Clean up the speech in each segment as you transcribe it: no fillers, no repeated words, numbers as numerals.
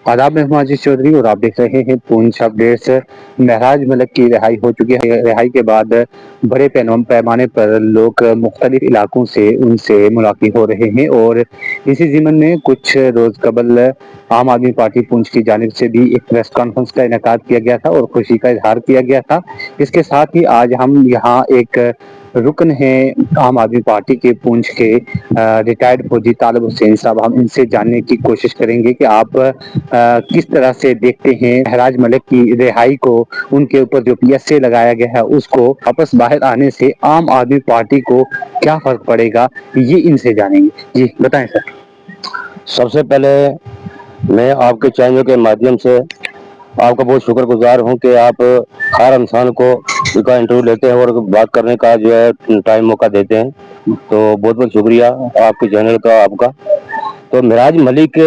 आदाब, मैं हूं आजीज चौधरी और आप देख रहे हैं पूंछ अपडेट्स। महराज मलिक की रिहाई हो चुकी है। रिहाई के बाद बड़े पैमाने पर लोग मुख्तलिफ इलाकों से उनसे मुलाकात हो रहे हैं और इसी ज़िम्न में कुछ रोज़ कबल आम आदमी पार्टी पूंछ की जानिब से भी एक प्रेस कॉन्फ्रेंस का इनेकाद किया गया था और खुशी का इजहार किया गया था। इसके साथ ही आज हम यहाँ एक रुकन हैं आम आदमी पार्टी के पूंछ के रिटायर्ड फौजी तालिब हुसैन साहब, हम इनसे जानने की कोशिश करेंगे कि आप किस तरह से देखते हैं महराज मलिक की रिहाई को, उनके ऊपर जो पीएसए लगाया गया है उसको, वापस बाहर आने से आम आदमी पार्टी को क्या फर्क पड़ेगा, ये इनसे जानेंगे। जी बताएं सर। सबसे पहले मैं आपके चैनल के माध्यम से आपका बहुत शुक्रगुजार हूं कि आप हर इंसान को इसका इंटरव्यू लेते हैं और बात करने का जो है टाइम मौका देते हैं, तो बहुत बहुत शुक्रिया आपके चैनल का आपका। तो महराज मलिक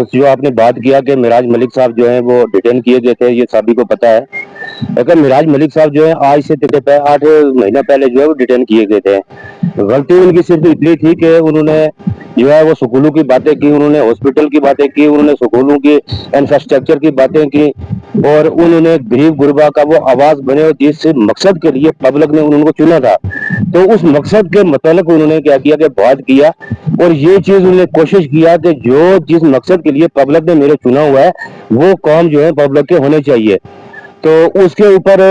जो आपने बात किया कि महराज मलिक साहब जो है वो डिटेन किए गए थे, ये सभी को पता है। लेकिन महराज मलिक साहब जो है आज से 8 महीना पहले जो है वो डिटेन किए गए थे। गलती उनकी सिर्फ इतनी थी कि उन्होंने जो है वो स्कूलों की बातें की, उन्होंने हॉस्पिटल की बातें की, उन्होंने स्कूलों की इंफ्रास्ट्रक्चर की बातें की और उन्होंने गरीब गुरबा का वो आवाज बने और जिस मकसद के लिए पब्लिक ने उनको चुना था, तो उस मकसद के मतलब उन्होंने क्या किया कि बात किया और ये चीज उन्होंने कोशिश किया कि जो जिस मकसद के लिए पब्लिक ने मेरे चुना हुआ है वो काम जो है पब्लिक के होने चाहिए। तो उसके ऊपर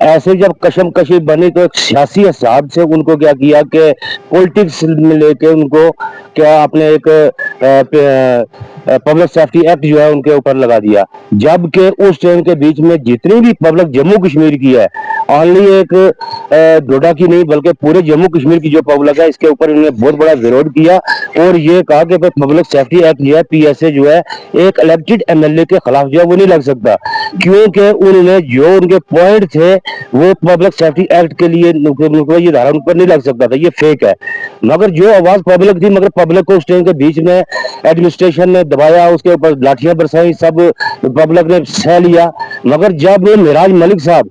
ऐसे जब कशमकशी बनी तो एक सियासी हिसाब से उनको क्या किया कि पॉलिटिक्स में लेके उनको क्या अपने एक पब्लिक सेफ्टी एक्ट जो है उनके ऊपर लगा दिया, जबकि उस टाइम के बीच में जितनी भी पब्लिक जम्मू कश्मीर की है, ओनली एक डोडा की नहीं बल्कि पूरे जम्मू कश्मीर की जो पब्लिक है, इसके ऊपर इन्होंने बहुत बड़ा विरोध किया और ये कहा कि पब्लिक सेफ्टी एक्ट जो है पीएसए जो है एक इलेक्टेड एमएलए के खिलाफ जो है वो नहीं लग सकता, क्योंकि उन्होंने जो उनके पॉइंट थे वो पब्लिक सेफ्टी एक्ट के लिए ये धारा उन पर नहीं लग सकता था, ये फेक है। मगर जो आवाज पब्लिक थी, मगर पब्लिक को उस टाइम के बीच में एडमिनिस्ट्रेशन ने दबाया, उसके ऊपर लाठियां बरसाई, सब पब्लिक ने सह लिया। मगर जब महराज मलिक साहब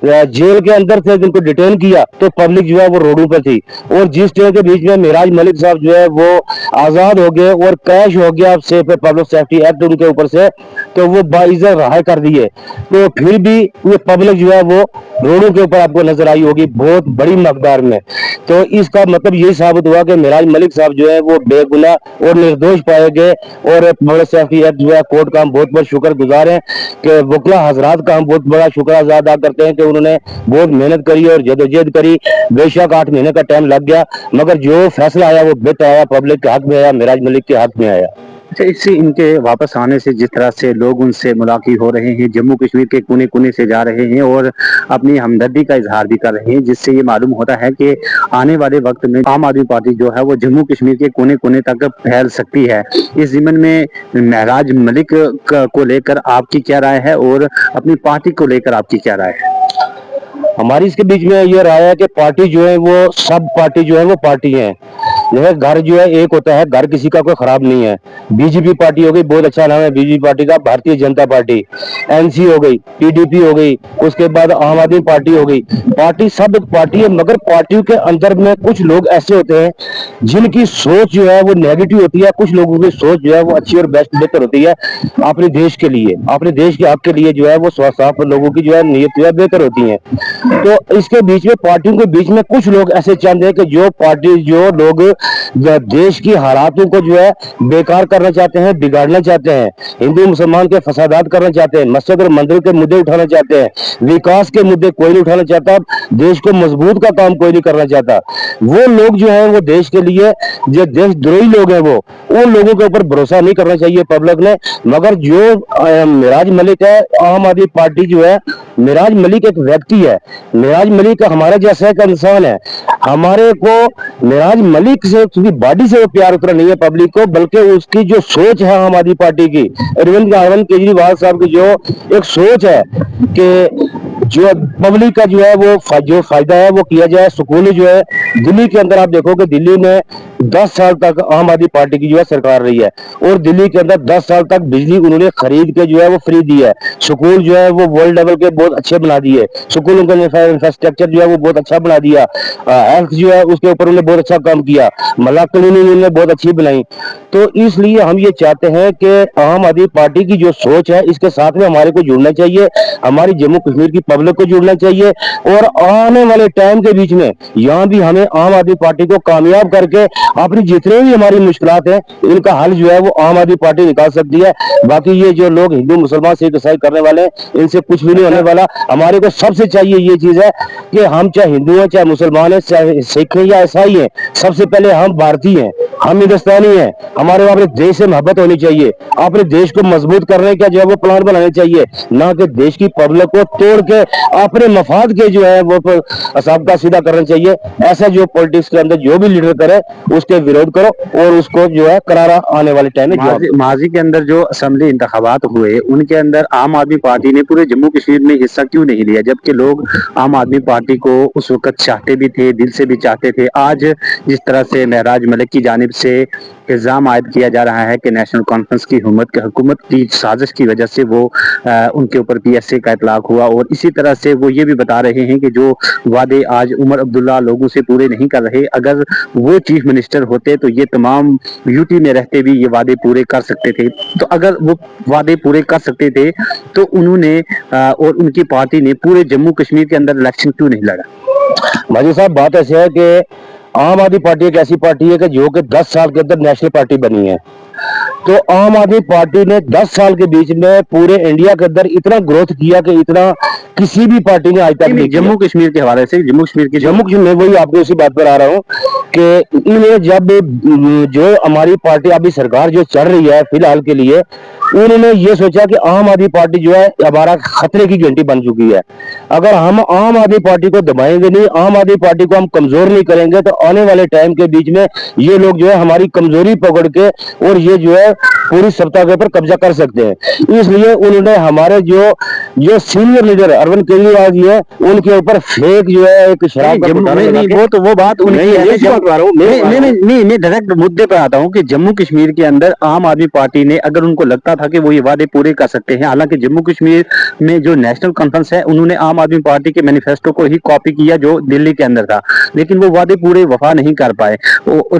जेल के अंदर थे, जिनको डिटेन किया, तो पब्लिक जो है वो रोडों पे थी और जिस टाइम के बीच में महराज मलिक साहब जो है वो आजाद हो गए और कैश हो गया से पब्लिक सेफ्टी एक्ट उनके ऊपर से, तो वो बाइज्जत रहा कर दिए, तो फिर भी ये पब्लिक जो है वो रोडों के ऊपर आपको नजर आई होगी बहुत बड़ी मकदार में। तो इसका मतलब यही साबित हुआ कि महराज मलिक साहब जो है वो बेगुनाह और निर्दोष पाए गए और पब्लिक सेफ्टी एक्ट जो है कोर्ट का हम बहुत बहुत शुक्र गुजार हैं कि वकला हजरात का हम बहुत बड़ा शुक्र अदा करते हैं कि उन्होंने बहुत मेहनत करी और जदोजहद करी। बेशक 8 महीने का टाइम लग गया, मगर जो फैसला आया वो बेहतर आया, पब्लिक के हक में आया, महराज मलिक के हक में आया। अच्छा, इससे इनके वापस आने से जिस तरह से लोग उनसे मुलाकात हो रहे हैं, जम्मू कश्मीर के कोने कोने से जा रहे हैं और अपनी हमदर्दी का इजहार भी कर रहे हैं, जिससे ये मालूम होता है कि आने वाले वक्त में आम आदमी पार्टी जो है वो जम्मू कश्मीर के कोने कोने तक फैल सकती है। इस ज़िम्न में महराज मलिक को लेकर आपकी क्या राय है और अपनी पार्टी को लेकर आपकी क्या राय है? हमारी इसके बीच में ये राय है कि पार्टी जो है वो सब पार्टी जो है वो पार्टी है, घर जो है एक होता है, घर किसी का कोई खराब नहीं है। बीजेपी पार्टी हो गई, बहुत अच्छा नाम है बीजेपी पार्टी का, भारतीय जनता पार्टी, एनसी हो गई, पीडीपी हो गई, उसके बाद आम आदमी पार्टी हो गई, पार्टी सब एक पार्टी है। मगर पार्टियों के अंदर में कुछ लोग ऐसे होते हैं जिनकी सोच जो है वो नेगेटिव होती है, कुछ लोगों की सोच जो है वो अच्छी और बेस्ट बेहतर होती है अपने देश के लिए, अपने देश के हक के लिए जो है वो साफ लोगों की जो है नीयत जो है बेहतर होती है। तो इसके बीच में पार्टियों के बीच में कुछ लोग ऐसे चाहते हैं कि जो पार्टी जो लोग देश की हालातों को जो है बेकार करना चाहते हैं, बिगाड़ना चाहते हैं, हिंदू मुसलमान के फसादात करना चाहते हैं, मस्जिद और मंदिर के मुद्दे उठाना चाहते हैं, विकास के मुद्दे कोई नहीं उठाना चाहता, देश को मजबूत का काम कोई नहीं करना चाहता, वो लोग जो है वो देश के लिए जो देशद्रोही लोग हैं वो उन लोगों के ऊपर भरोसा नहीं करना चाहिए पब्लिक ने। मगर जो महराज मलिक है, आम आदमी पार्टी जो है, महराज मलिक एक व्यक्ति है, महराज मलिक हमारा जैसा एक इंसान है। हमारे को महराज मलिक से उसकी बॉडी से वो प्यार उतरा नहीं है पब्लिक को, बल्कि उसकी जो सोच है आम आदमी पार्टी की, अरविंद केजरीवाल साहब की जो एक सोच है कि जो पब्लिक का जो है वो जो फायदा है वो किया जाए। स्कूल जो है दिल्ली के अंदर आप देखो कि दिल्ली में 10 साल तक आम आदमी पार्टी की जो है सरकार रही है, और दिल्ली के अंदर 10 साल तक बिजली उन्होंने खरीद के जो है वो फ्री दी है। स्कूल जो है वो वर्ल्ड लेवल के बहुत अच्छे बना दिए, स्कूलों का इंफ्रास्ट्रक्चर जो है वो बहुत अच्छा बना दिया। हेल्थ जो है उसके ऊपर उन्होंने बहुत अच्छा काम किया, महिला क्लिनिक उन्होंने बहुत अच्छी बनाई। तो इसलिए हम ये चाहते हैं कि आम आदमी पार्टी की जो सोच है इसके साथ में हमारे को जुड़ना चाहिए, हमारी जम्मू कश्मीर की पब्लिक को जुड़ना चाहिए, और आने वाले टाइम के बीच में यहाँ भी हमें आम आदमी पार्टी को कामयाब करके अपनी जितने भी हमारी मुश्किलात हैं इनका हल जो है वो आम आदमी पार्टी निकाल सकती है। बाकी ये जो लोग हिंदू मुसलमान सिख ईसाई करने वाले हैं इनसे कुछ भी नहीं होने वाला। हमारे को सबसे चाहिए ये चीज है कि हम चाहे हिंदू हैं, चाहे मुसलमान हैं, चाहे सिख हैं या ईसाई हैं, सबसे पहले हम भारतीय हैं, हम हिंदुस्तानी हैं। हमारे अपने देश से मोहब्बत होनी चाहिए, अपने देश को मजबूत करने का जो है वो प्लान बनाने चाहिए, ना कि देश की पब्लिक को तोड़ के अपने मफाद के जो है वो सबका सीधा करना चाहिए। ऐसा जो पॉलिटिक्स के अंदर जो भी लीडर करे उसके विरोध करो और उसको जो है करारा आने वाले टाइम में। माजी के अंदर जो असेंबली इंतखाबात हुए उनके अंदर आम आदमी पार्टी ने पूरे जम्मू कश्मीर में हिस्सा क्यों नहीं लिया, जबकि लोग आम आदमी पार्टी को उस वक्त चाहते भी थे, दिल से भी चाहते थे। आज जिस तरह से महराज मलिक की जानिब से इल्ज़ाम आयद किया जा रहा है कि नेशनल कॉन्फ्रेंस की हुकूमत की साजिश की वजह से वो उनके ऊपर PSA का इतलाक हुआ, और इसी तरह से वो ये भी बता रहे हैं कि जो वादे आज उमर अब्दुल्ला लोगों से पूरे नहीं कर रहे, अगर वो चीफ मिनिस्टर होते तो ये तमाम यूटी में रहते भी ये वादे पूरे कर सकते थे। तो अगर वो वादे पूरे कर सकते थे तो उन्होंने और उनकी पार्टी ने पूरे जम्मू कश्मीर के अंदर इलेक्शन क्यों नहीं लड़ा? माजी साहब, बात ऐसी है कि आम आदमी पार्टी एक ऐसी पार्टी है कि जो कि 10 साल के अंदर नेशनल पार्टी बनी है। तो आम आदमी पार्टी ने 10 साल के बीच में पूरे इंडिया के अंदर इतना ग्रोथ किया कि इतना किसी भी पार्टी ने आज तक नहीं। जम्मू कश्मीर के हवाले से जम्मू कश्मीर में वही आपको उसी बात पर आ रहा हूँ कि इन्हें जब जो हमारी पार्टी अभी सरकार जो चल रही है फिलहाल के लिए, उन्होंने ये सोचा कि आम आदमी पार्टी जो है हमारा खतरे की घंटी बन चुकी है। अगर हम आम आदमी पार्टी को दबाएंगे नहीं, आम आदमी पार्टी को हम कमजोर नहीं करेंगे, तो आने वाले टाइम के बीच में ये लोग जो है हमारी कमजोरी पकड़ के और ये जो है पूरी सत्ता के ऊपर कब्जा कर सकते हैं। इसलिए उन्होंने हमारे जो सीनियर लीडर अरविंद केजरीवाल जी है उनके ऊपर फेक जो है एक शराब का वो बात मैं डायरेक्ट मुद्दे पर आता हूँ कि जम्मू कश्मीर के अंदर आम आदमी पार्टी ने अगर उनको लगता था कि वो ये वादे पूरे कर सकते हैं, हालांकि जम्मू कश्मीर में जो नेशनल कॉन्फ्रेंस है उन्होंने आम आदमी पार्टी के मैनिफेस्टो को ही कॉपी किया जो दिल्ली के अंदर था, लेकिन वो वादे पूरे वफा नहीं कर पाए।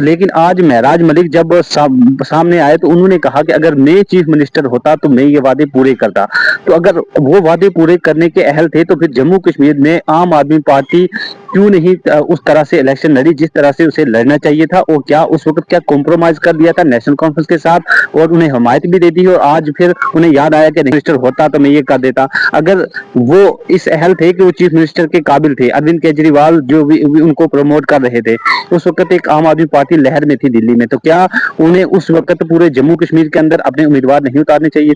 लेकिन आज महराज मलिक जब सामने आए तो उन्होंने कहा कि अगर मैं चीफ मिनिस्टर होता तो मैं ये वादे पूरे करता। तो अगर वो वादे पूरे करने के अहल थे तो फिर जम्मू कश्मीर में आम आदमी पार्टी क्यों नहीं उस तरह से इलेक्शन लड़ी जिस तरह से उसे लड़ना चाहिए था? और क्या उस वक्त क्या कॉम्प्रोमाइज कर दिया था नेशनल कॉन्फ्रेंस के साथ और उन्हें हमायत भी दे दी, और आज फिर उन्हें याद आया कि मिनिस्टर होता तो मैं ये कर देता। अगर वो इस अहल थे कि वो चीफ मिनिस्टर के काबिल थे, अरविंद केजरीवाल जो भी उनको प्रमोट कर रहे थे, उस वक्त एक आम आदमी पार्टी लहर में थी दिल्ली में, तो क्या उन्हें उस वक्त पूरे जम्मू कश्मीर के अंदर अपने उम्मीदवार नहीं उतारने चाहिए?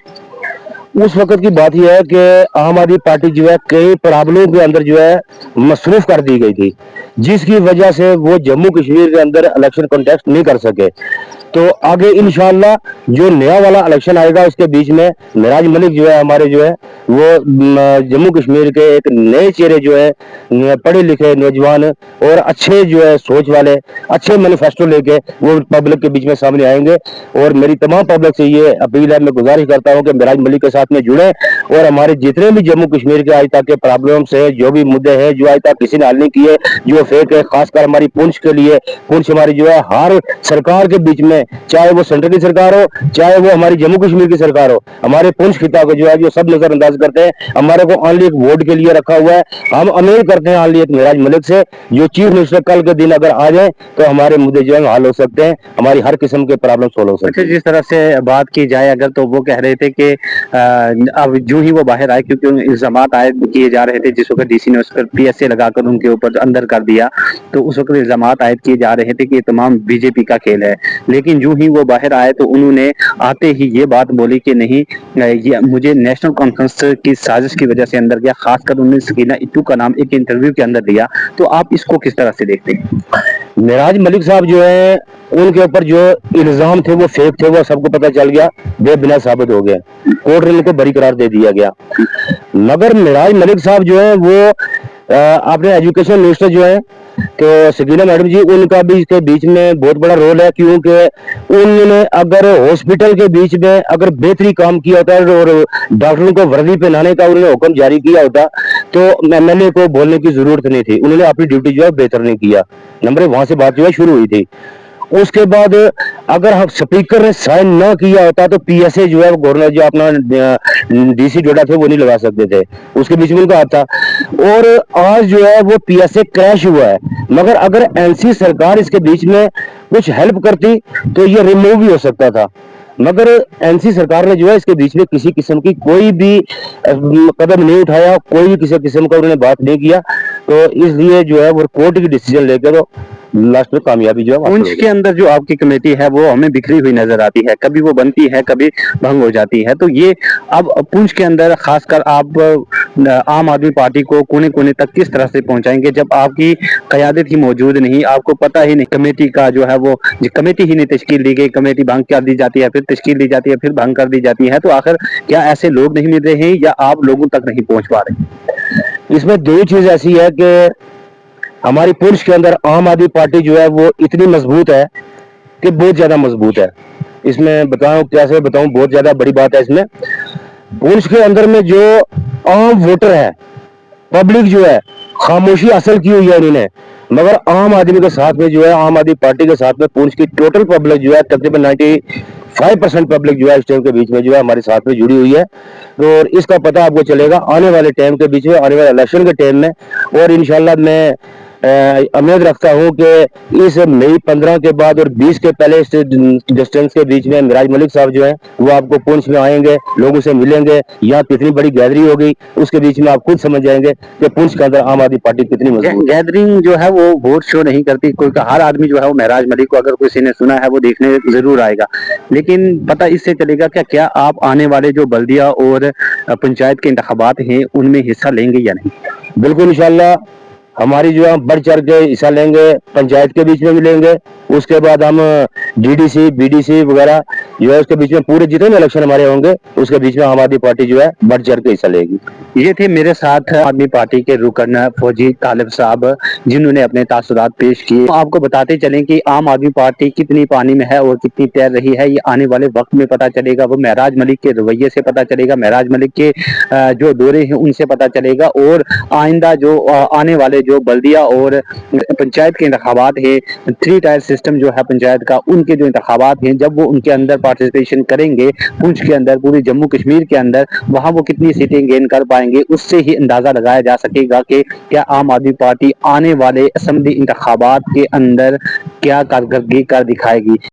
उस वक्त की बात यह है कि आम आदमी पार्टी जो है कई प्रॉब्लम के अंदर जो है मसरूफ कर दी गई थी, जिसकी वजह से वो जम्मू कश्मीर के अंदर इलेक्शन कॉन्टेस्ट नहीं कर सके। तो आगे इंशाल्लाह जो नया वाला इलेक्शन आएगा उसके बीच में महराज मलिक जो है हमारे जो है वो जम्मू कश्मीर के एक नए चेहरे जो है पढ़े लिखे नौजवान और अच्छे जो है सोच वाले अच्छे मैनिफेस्टो लेके वो पब्लिक के बीच में सामने आएंगे। और मेरी तमाम पब्लिक से ये अपील है, मैं गुजारिश करता हूँ कि महराज मलिक के साथ में जुड़े और हमारे जितने भी जम्मू कश्मीर के आज तक के प्रॉब्लम्स है, जो भी मुद्दे हैं जो आज तक किसी ने हल नहीं किए, जो फेक है, खासकर हमारी पुंछ के लिए, पुंछ हमारी जो है हर सरकार के बीच में, चाहे वो सेंट्रल की सरकार हो चाहे वो हमारी जम्मू कश्मीर की सरकार हो, हमारे पुंछ खिता को जो है जो सब नजरअंदाज करते हैं। हमारे को ऑनली एक वोट के लिए रखा हुआ है। हम उम्मीद करते हैं ऑनली एक महराज मलिक से, जो चीफ मिनिस्टर कल के दिन अगर आ जाए तो हमारे मुद्दे जो है हल हो सकते हैं, हमारी हर किस्म के प्रॉब्लम सोल्व हो सकते हैं। जिस तरह से बात की जाए अगर, तो वो कह रहे थे कि अब जो ही वो बाहर आए, क्योंकि इल्जाम आयद किए जा रहे थे, जिस वक्त DC ने उस पर PSA लगाकर उनके ऊपर अंदर कर दिया, तो उस वक्त इल्जाम आयद किए जा रहे थे कि ये तमाम BJP का खेल है। लेकिन जो ही वो बाहर आए तो उन्होंने आते ही ये बात बोली कि नहीं, ये मुझे नेशनल कॉन्फ्रेंस की साजिश की वजह से अंदर गया। खासकर उन्होंने सकीना इट्टू का नाम एक इंटरव्यू के अंदर दिया। तो आप इसको किस तरह से देखते हैं? महराज मलिक साहब जो है उनके ऊपर जो इल्जाम थे वो फेक थे, वो सबको पता चल गया, बेबुनियाद साबित हो गया, कोर्ट ने उनको बरी करार दे दिया गया। मगर महराज मलिक साहब जो है वो अपने एजुकेशन मिनिस्टर जो है تو सकीना मैडम जी उनका भी इसके बीच में बहुत बड़ा रोल है, क्योंकि उन्होंने अगर हॉस्पिटल के बीच में अगर बेहतरी काम किया होता और डॉक्टरों को वर्दी पहनाने का उन्होंने हुक्म जारी किया होता तो एमएलए को बोलने की जरूरत नहीं थी। उन्होंने अपनी ड्यूटी जो है बेहतर नहीं किया। नंबर एक, वहां से बात जो है शुरू हुई थी। उसके बाद अगर हम स्पीकर ने साइन ना किया होता तो पीएसए जो है वो गवर्नर जो अपना डीसी जोड़ा थे वो नहीं लगा सकते थे, उसके बीच में उनका हाथ था। और आज जो है वो पीएसए क्रैश हुआ है, मगर अगर एनसी सरकार इसके बीच में कुछ हेल्प करती तो ये रिमूव भी हो सकता था, मगर एनसी सरकार ने जो है इसके बीच में किसी किस्म की कोई भी कदम नहीं उठाया, कोई भी किसी किस्म का उन्होंने बात नहीं किया। तो इसलिए जो है वो कोर्ट की डिसीजन लेकर तो लास्ट में कामयाबी जो है हासिल पुंछ हो गई। के अंदर जो आपकी कमेटी है वो हमें बिखरी हुई नजर आती है, कभी वो बनती है कभी भंग हो जाती है। तो ये अब पुंछ के अंदर खासकर आप आम आदमी पार्टी को कोने कोने तक किस तरह से पहुंचाएंगे जब आपकी कयादत ही मौजूद नहीं, आपको पता ही नहीं कमेटी का जो है वो कमेटी ही नहीं तश्कील दी गई, कमेटी भंग कर दी जाती है, फिर तश्कील दी जाती है, फिर भंग कर दी जाती है। तो आखिर क्या ऐसे लोग नहीं मिल रहे हैं या आप लोगों तक नहीं पहुंच पा रहे? इसमें दो चीज ऐसी है कि हमारी पुंछ के अंदर आम आदमी पार्टी जो है वो इतनी मजबूत है कि बहुत ज्यादा मजबूत है। इसमें बताऊं कैसे बताऊं, बहुत ज्यादा बड़ी बात है इसमें। पुंछ के अंदर में जो आम वोटर है, पब्लिक जो है खामोशी हासिल की हुई है इन्होंने, मगर आम आदमी के साथ में जो है आम आदमी पार्टी के साथ में पुंछ की टोटल पब्लिक जो है तकरीबन 95% पब्लिक जो है इस टाइम के बीच में जो है हमारे साथ में जुड़ी हुई है। और इसका पता आपको चलेगा आने वाले टाइम के बीच में, आने वाले इलेक्शन के टाइम में। और इंशाल्लाह मैं उम्मीद रखता हूं कि इस मई 15 के बाद और 20 के पहले इस डिस्टेंस के बीच में मिराज मलिक साहब जो है वो आपको पुंछ में आएंगे, लोगों से मिलेंगे, यहाँ कितनी बड़ी गैदरिंग होगी उसके बीच में आप खुद समझ जाएंगे कि पुंछ के अंदर आम आदमी पार्टी कितनी मजबूत है। गैदरिंग जो है वो वोट शो नहीं करती, कोई हर आदमी जो है वो महराज मलिक को अगर किसी ने सुना है वो देखने जरूर आएगा, लेकिन पता इससे चलेगा क्या आप आने वाले जो बल्दिया और पंचायत के इंतखाबात हैं उनमें हिस्सा लेंगे या नहीं? बिल्कुल इंशाल्लाह हमारी जो है बढ़ चढ़ के हिस्सा लेंगे, पंचायत के बीच में भी लेंगे, उसके बाद हम डीडीसी बीडीसी वगैरह जो है उसके बीच में पूरे जितने भी इलेक्शन हमारे होंगे उसके बीच में आम आदमी पार्टी जो है बढ़ चढ़ के हिस्सा लेगी। ये थे मेरे साथ आदमी पार्टी के रुकन फौजी तालिब साहब जिन्होंने अपने तासुरात पेश किए। आपको बताते चलें कि आम आदमी पार्टी कितनी पानी में है और कितनी तैर रही है ये आने वाले वक्त में पता चलेगा। वो महराज मलिक के रवैये से पता चलेगा, महराज मलिक के जो दौरे हैं उनसे पता चलेगा। और आइंदा जो आने वाले जो बल्दिया और पंचायत के इंतखाबात है, 3 टायर सिस्टम जो है पंचायत का, उनके जो इंतखाबात हैं जब वो उनके अंदर पार्टिसिपेशन करेंगे पुंछ के अंदर, पूरी जम्मू कश्मीर के अंदर, वहां वो कितनी सीटें गेन कर पाएंगे उससे ही अंदाजा लगाया जा सकेगा कि क्या आम आदमी पार्टी आने वाले असेंबली इंतखाबात के अंदर क्या कारकर्दगी कर दिखाएगी।